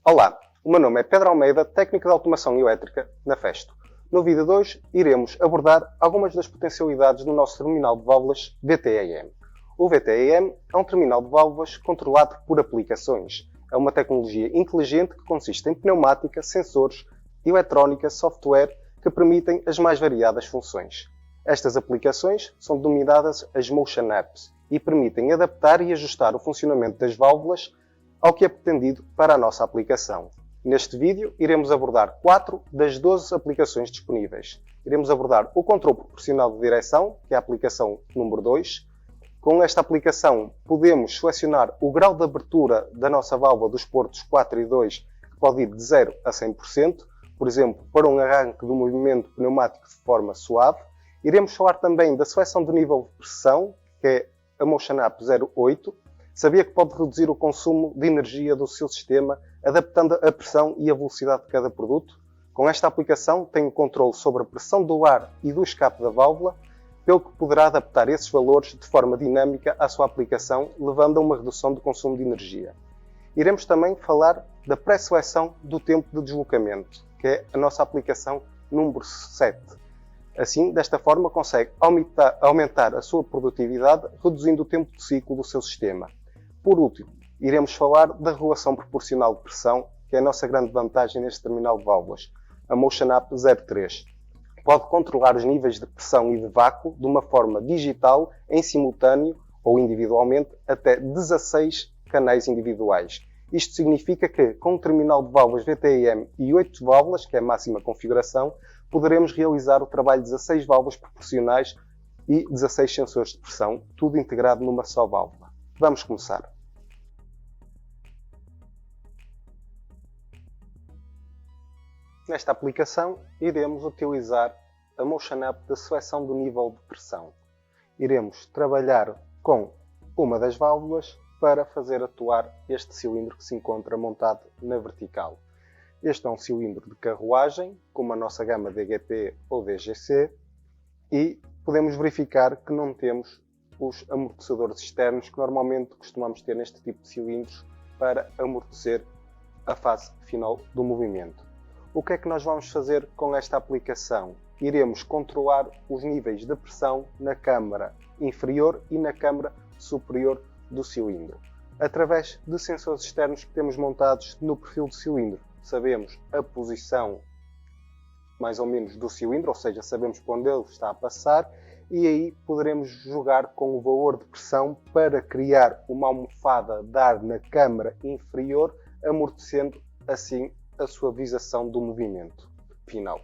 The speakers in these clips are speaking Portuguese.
Olá, o meu nome é Pedro Almeida, técnico de automação elétrica na Festo. No vídeo de hoje iremos abordar algumas das potencialidades do nosso terminal de válvulas VTEM. O VTEM é um terminal de válvulas controlado por aplicações. É uma tecnologia inteligente que consiste em pneumática, sensores, eletrónica, software que permitem as mais variadas funções. Estas aplicações são denominadas as Motion Apps e permitem adaptar e ajustar o funcionamento das válvulas ao que é pretendido para a nossa aplicação. Neste vídeo iremos abordar 4 das 12 aplicações disponíveis. Iremos abordar o controle proporcional de direção, que é a aplicação número 2. Com esta aplicação podemos selecionar o grau de abertura da nossa válvula dos portos 4 e 2, que pode ir de 0 a 100%, por exemplo, para um arranque do movimento pneumático de forma suave. Iremos falar também da seleção do nível de pressão, que é a Motion App 08. Sabia que pode reduzir o consumo de energia do seu sistema, adaptando a pressão e a velocidade de cada produto? Com esta aplicação tem o controle sobre a pressão do ar e do escape da válvula, pelo que poderá adaptar esses valores de forma dinâmica à sua aplicação, levando a uma redução do consumo de energia. Iremos também falar da pré-seleção do tempo de deslocamento, que é a nossa aplicação número 7. Assim, desta forma, consegue aumentar a sua produtividade, reduzindo o tempo de ciclo do seu sistema. Por último, iremos falar da regulação proporcional de pressão, que é a nossa grande vantagem neste terminal de válvulas, a Motion App 03. Pode controlar os níveis de pressão e de vácuo de uma forma digital, em simultâneo ou individualmente, até 16 canais individuais. Isto significa que, com um terminal de válvulas VTEM e 8 válvulas, que é a máxima configuração, poderemos realizar o trabalho de 16 válvulas proporcionais e 16 sensores de pressão, tudo integrado numa só válvula. Vamos começar. Nesta aplicação, iremos utilizar a Motion App de seleção do nível de pressão. Iremos trabalhar com uma das válvulas para fazer atuar este cilindro que se encontra montado na vertical. Este é um cilindro de carruagem, como a nossa gama DGT ou DGC, e podemos verificar que não temos os amortecedores externos que normalmente costumamos ter neste tipo de cilindros para amortecer a fase final do movimento. O que é que nós vamos fazer com esta aplicação? Iremos controlar os níveis de pressão na câmara inferior e na câmara superior do cilindro, através de sensores externos que temos montados no perfil do cilindro. Sabemos a posição mais ou menos do cilindro, ou seja, sabemos para onde ele está a passar, e aí poderemos jogar com o valor de pressão para criar uma almofada de ar na câmara inferior, amortecendo assim a suavização do movimento final.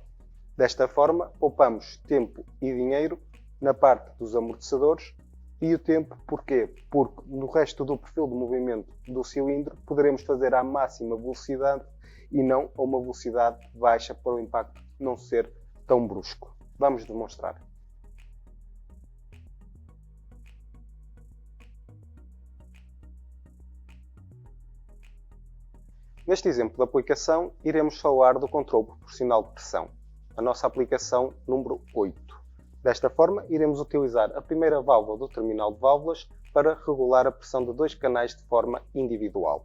Desta forma, poupamos tempo e dinheiro na parte dos amortecedores. E o tempo, porquê? Porque no resto do perfil de movimento do cilindro poderemos fazer à máxima velocidade e não a uma velocidade baixa para o impacto não ser tão brusco. Vamos demonstrar. Neste exemplo de aplicação, iremos falar do controle proporcional de pressão, a nossa aplicação número 8. Desta forma, iremos utilizar a primeira válvula do terminal de válvulas para regular a pressão de 2 canais de forma individual.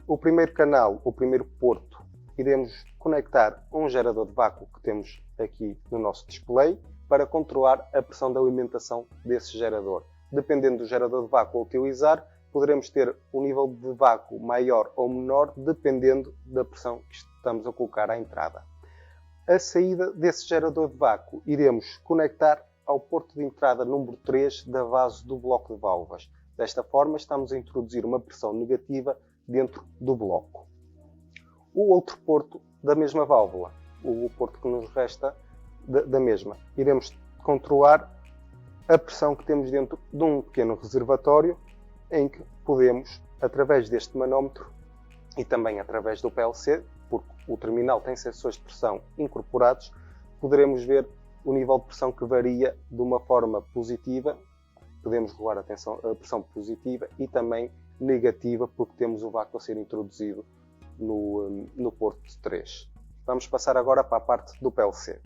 O primeiro canal, o primeiro porto, iremos conectar a um gerador de vácuo que temos aqui no nosso display para controlar a pressão de alimentação desse gerador. Dependendo do gerador de vácuo a utilizar, poderemos ter um nível de vácuo maior ou menor dependendo da pressão que estamos a colocar à entrada. A saída desse gerador de vácuo iremos conectar ao porto de entrada número 3 da base do bloco de válvulas. Desta forma, estamos a introduzir uma pressão negativa dentro do bloco. O outro porto da mesma válvula, o porto que nos resta da mesma, iremos controlar a pressão que temos dentro de um pequeno reservatório em que podemos, através deste manómetro e também através do PLC, porque o terminal tem sensores de pressão incorporados, poderemos ver o nível de pressão que varia de uma forma positiva, podemos regular a pressão positiva e também negativa, porque temos o vácuo a ser introduzido no porto 3. Vamos passar agora para a parte do PLC.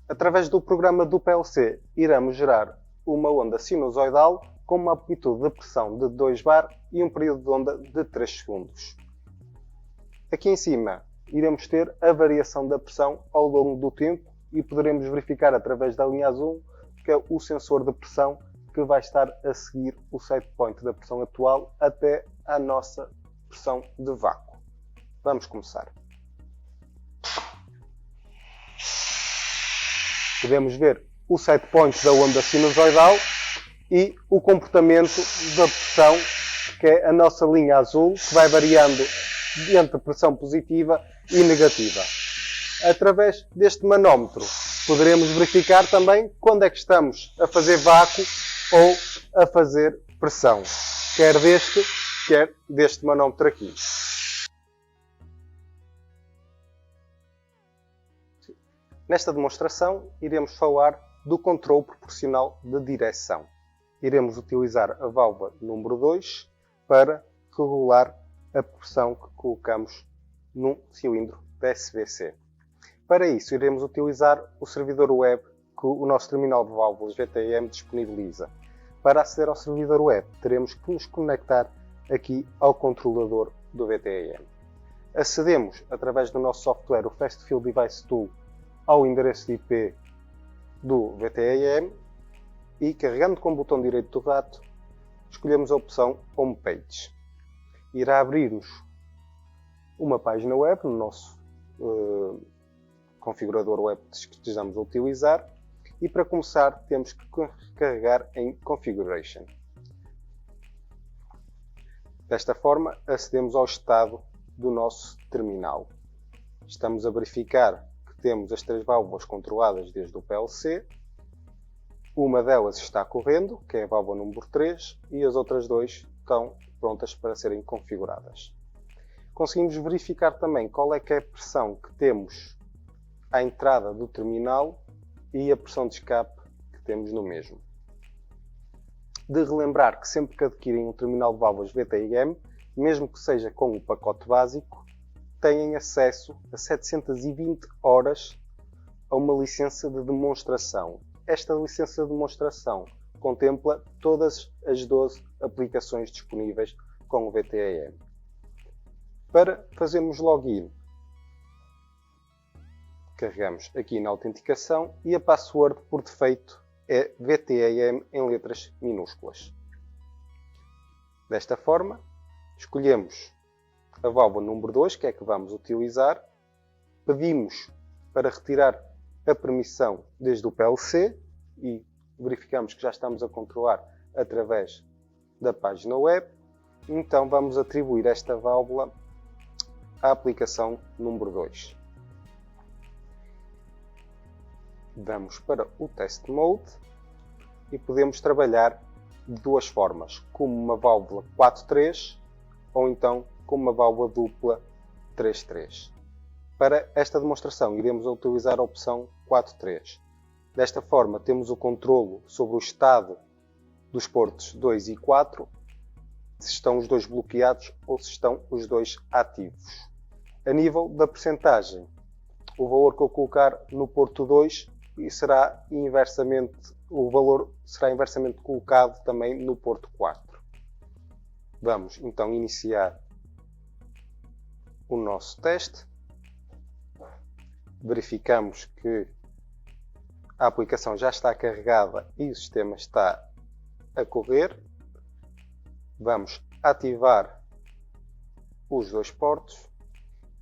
Através do programa do PLC, iremos gerar uma onda sinusoidal com uma amplitude de pressão de 2 bar e um período de onda de 3 segundos. Aqui em cima iremos ter a variação da pressão ao longo do tempo e poderemos verificar através da linha azul que é o sensor de pressão que vai estar a seguir o set point da pressão atual até à nossa pressão de vácuo. Vamos começar. Podemos ver o set point da onda sinusoidal e o comportamento da pressão, que é a nossa linha azul, que vai variando entre pressão positiva e negativa. Através deste manómetro poderemos verificar também quando é que estamos a fazer vácuo ou a fazer pressão, quer deste manómetro aqui. Nesta demonstração iremos falar do controle proporcional de direção. Iremos utilizar a válvula número 2 para regular a pressão que colocamos no cilindro da SVC. Para isso, iremos utilizar o servidor web que o nosso terminal de válvulas VTEM disponibiliza. Para aceder ao servidor web, teremos que nos conectar aqui ao controlador do VTEM. Acedemos através do nosso software, o Fast Field Device Tool, ao endereço de IP do VTEM e, carregando com o botão direito do rato, escolhemos a opção Homepage. Irá abrir-nos uma página web no nosso configurador web que estejamos a utilizar e, para começar, temos que carregar em Configuration. Desta forma, acedemos ao estado do nosso terminal. Estamos a verificar que temos as 3 válvulas controladas desde o PLC. Uma delas está correndo, que é a válvula número 3, e as outras 2 estão prontas para serem configuradas. Conseguimos verificar também qual é que é a pressão que temos à entrada do terminal e a pressão de escape que temos no mesmo. De relembrar que sempre que adquirem um terminal de válvulas VTEM, mesmo que seja com o pacote básico, têm acesso a 720 horas a uma licença de demonstração. Esta licença de demonstração contempla todas as 12 aplicações disponíveis com o VTEM. Para fazermos login, carregamos aqui na autenticação e a password por defeito é VTEM em letras minúsculas. Desta forma, escolhemos a válvula número 2, que é que vamos utilizar, pedimos para retirar a permissão desde o PLC e verificamos que já estamos a controlar através da página web. Então vamos atribuir esta válvula à aplicação número 2. Vamos para o Test Mode e podemos trabalhar de duas formas, como uma válvula 4.3 ou então como uma válvula dupla 3.3. Para esta demonstração iremos utilizar a opção 4.3. Desta forma temos o controlo sobre o estado dos portos 2 e 4, se estão os dois bloqueados ou se estão os dois ativos. A nível da percentagem, o valor que eu colocar no porto 2 o valor será inversamente colocado também no porto 4. Vamos então iniciar o nosso teste. Verificamos que a aplicação já está carregada e o sistema está a correr. Vamos ativar os dois portos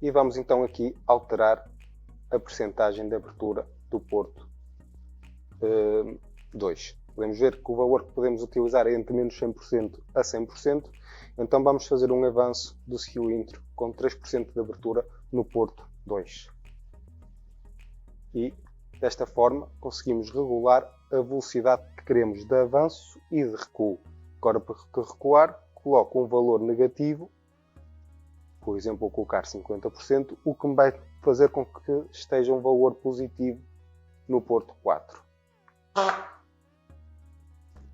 e vamos então aqui alterar a percentagem de abertura do porto 2. Podemos ver que o valor que podemos utilizar é entre menos 100% a 100%. Então vamos fazer um avanço do cilindro com 3% de abertura no porto 2. E desta forma conseguimos regular a velocidade que queremos de avanço e de recuo. Agora, para recuar, coloco um valor negativo, por exemplo, vou colocar 50%, o que me vai fazer com que esteja um valor positivo no porto 4.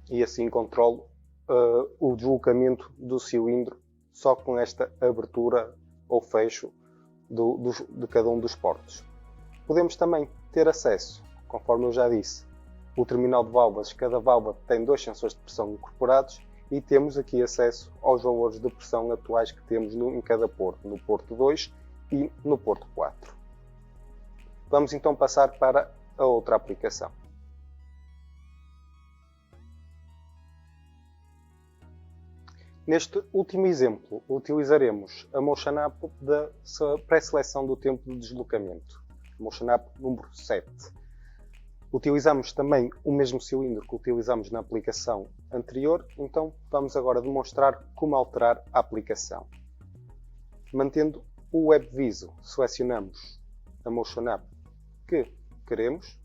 E assim controlo o deslocamento do cilindro só com esta abertura ou fecho de cada um dos portos. Podemos também ter acesso, conforme eu já disse, o terminal de válvulas, cada válvula tem 2 sensores de pressão incorporados e temos aqui acesso aos valores de pressão atuais que temos em cada porto, no porto 2 e no porto 4. Vamos então passar para a outra aplicação. Neste último exemplo, utilizaremos a Motion App da pré-seleção do tempo de deslocamento, Motion App número 7. Utilizamos também o mesmo cilindro que utilizamos na aplicação anterior, então vamos agora demonstrar como alterar a aplicação. Mantendo o WebViso, selecionamos a Motion App que queremos,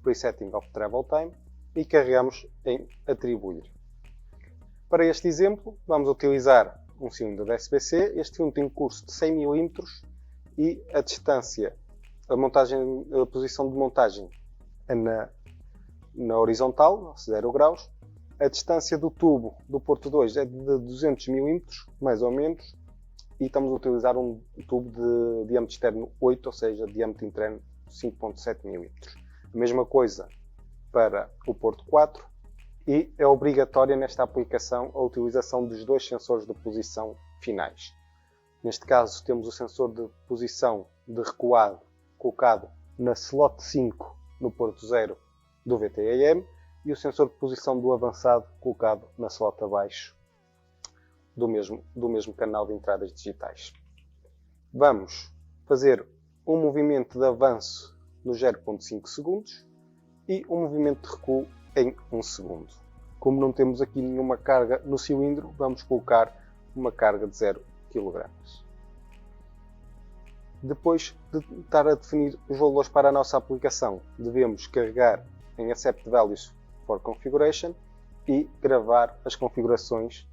Presetting of Travel Time, e carregamos em Atribuir. Para este exemplo, vamos utilizar um cilindro da SBC. Este cilindro tem um curso de 100 mm e a distância, a posição de montagem é na horizontal, 0 graus. A distância do tubo do porto 2 é de 200 mm, mais ou menos, e estamos a utilizar um tubo de diâmetro externo 8, ou seja, diâmetro interno 5.7 mm. A mesma coisa para o porto 4, e é obrigatória nesta aplicação a utilização dos dois sensores de posição finais. Neste caso temos o sensor de posição de recuado colocado na slot 5 no porto 0 do VTEM e o sensor de posição do avançado colocado na slot abaixo do mesmo canal de entradas digitais. Vamos fazer um movimento de avanço no 0.5 segundos e um movimento de recuo em 1 segundo. Como não temos aqui nenhuma carga no cilindro, vamos colocar uma carga de 0 kg. Depois de estar a definir os valores para a nossa aplicação, devemos carregar em Accept Values for Configuration e gravar as configurações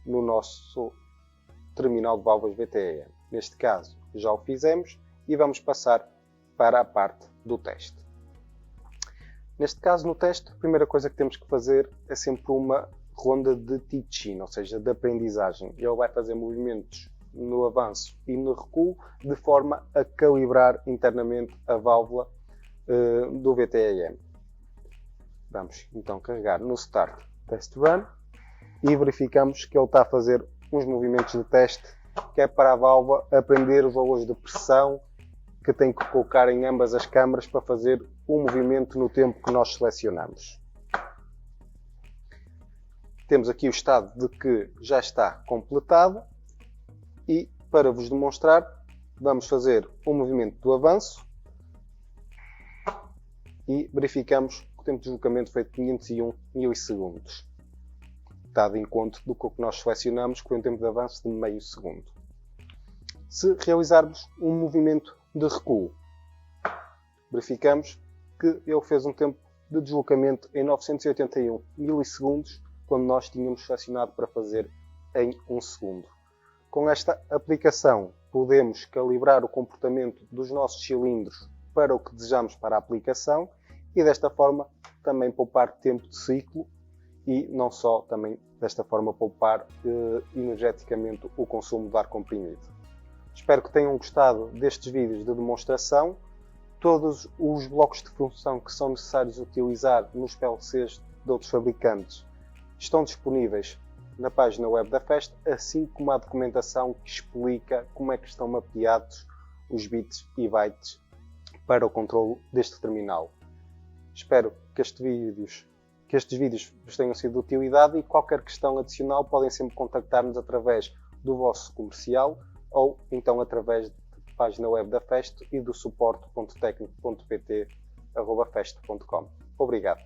no nosso terminal de válvulas VTEM. Neste caso, já o fizemos e vamos passar para a parte do teste. Neste caso, no teste, a primeira coisa que temos que fazer é sempre uma ronda de teaching, ou seja, de aprendizagem. Ele vai fazer movimentos no avanço e no recuo, de forma a calibrar internamente a válvula do VTEM. Vamos então carregar no Start Test Run e verificamos que ele está a fazer uns movimentos de teste, que é para a válvula aprender os valores de pressão que tem que colocar em ambas as câmaras para fazer o movimento no tempo que nós selecionamos. Temos aqui o estado de que já está completado e, para vos demonstrar, vamos fazer o movimento do avanço e verificamos que o tempo de deslocamento foi de 501 milissegundos. Está de encontro do que nós selecionamos, que foi um tempo de avanço de meio segundo. Se realizarmos um movimento de recuo, verificamos que ele fez um tempo de deslocamento em 981 milissegundos, quando nós tínhamos selecionado para fazer em 1 segundo. Com esta aplicação, podemos calibrar o comportamento dos nossos cilindros para o que desejamos para a aplicação e, desta forma, também poupar tempo de ciclo e não só, também desta forma, poupar energeticamente o consumo de ar comprimido. Espero que tenham gostado destes vídeos de demonstração. Todos os blocos de função que são necessários utilizar nos PLCs de outros fabricantes estão disponíveis na página web da FEST, assim como a documentação que explica como é que estão mapeados os bits e bytes para o controle deste terminal. Espero que estes vídeos vos tenham sido de utilidade e qualquer questão adicional podem sempre contactar-nos através do vosso comercial ou então através da página web da FEST e do suporte.tecnico.pt@festo.com. Obrigado.